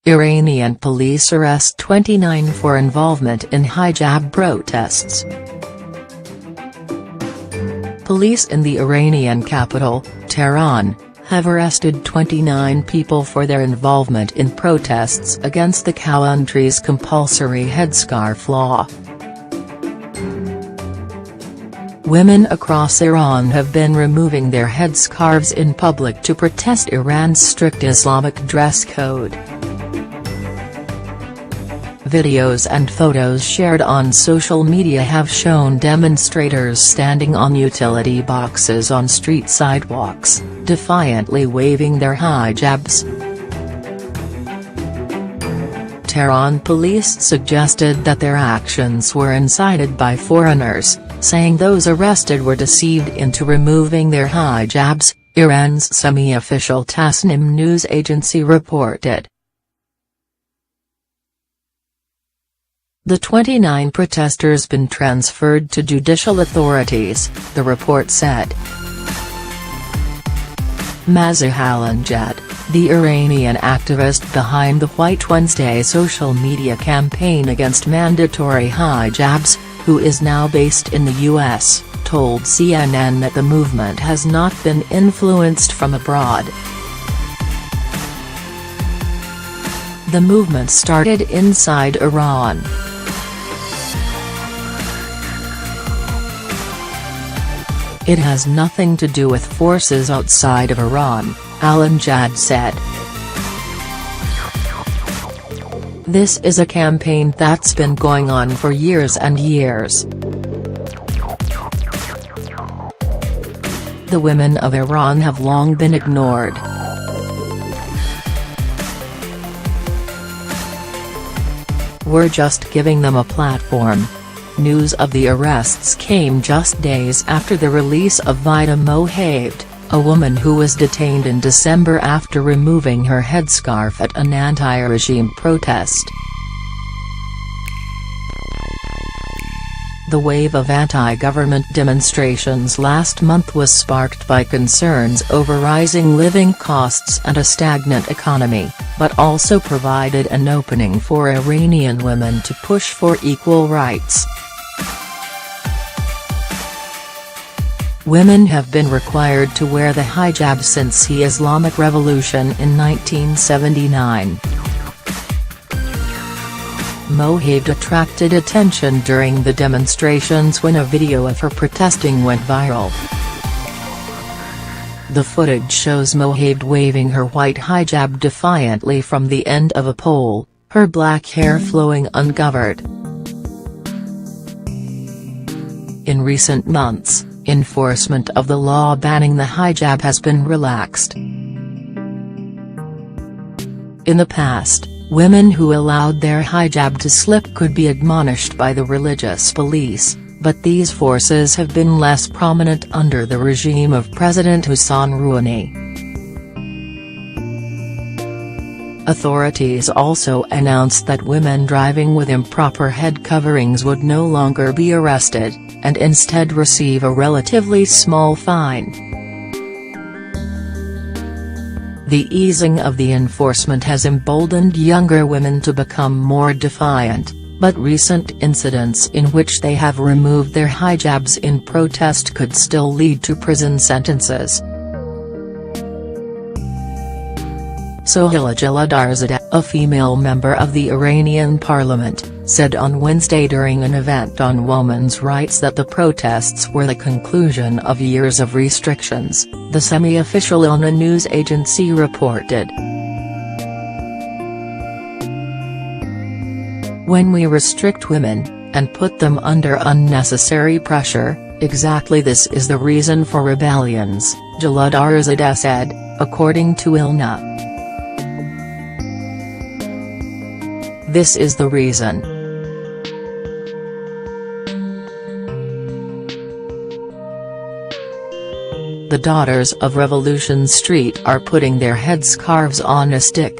Iranian police arrest 29 for involvement in hijab protests. Police in the Iranian capital, Tehran, have arrested 29 people for their involvement in protests against the country's compulsory headscarf law. Women across Iran have been removing their headscarves in public to protest Iran's strict Islamic dress code. Videos and photos shared on social media have shown demonstrators standing on utility boxes on street sidewalks, defiantly waving their hijabs. Tehran police suggested that their actions were incited by foreigners, saying those arrested were deceived into removing their hijabs, Iran's semi-official Tasnim news agency reported. The 29 protesters been transferred to judicial authorities, the report said. Mazah Alanjad, the Iranian activist behind the White Wednesday social media campaign against mandatory hijabs, who is now based in the U.S., told CNN that the movement has not been influenced from abroad. The movement started inside Iran. It has nothing to do with forces outside of Iran, Alanjad said. This is a campaign that's been going on for years and years. The women of Iran have long been ignored. We're just giving them a platform. News of the arrests came just days after the release of Vida Mohaved, a woman who was detained in December after removing her headscarf at an anti-regime protest. The wave of anti-government demonstrations last month was sparked by concerns over rising living costs and a stagnant economy, but also provided an opening for Iranian women to push for equal rights. Women have been required to wear the hijab since the Islamic Revolution in 1979. Mohaved attracted attention during the demonstrations when a video of her protesting went viral. The footage shows Mohaved waving her white hijab defiantly from the end of a pole, her black hair flowing uncovered. In recent months, enforcement of the law banning the hijab has been relaxed. In the past, women who allowed their hijab to slip could be admonished by the religious police, but these forces have been less prominent under the regime of President Hassan Rouhani. Authorities also announced that women driving with improper head coverings would no longer be arrested, and instead receive a relatively small fine. The easing of the enforcement has emboldened younger women to become more defiant, but recent incidents in which they have removed their hijabs in protest could still lead to prison sentences. Sohaila Jaladarzadeh, a female member of the Iranian parliament, said on Wednesday during an event on women's rights that the protests were the conclusion of years of restrictions, the semi-official ILNA news agency reported. When we restrict women, and put them under unnecessary pressure, exactly this is the reason for rebellions, Jaladarzadeh said, according to ILNA. This is the reason. The daughters of Revolution Street are putting their headscarves on a stick.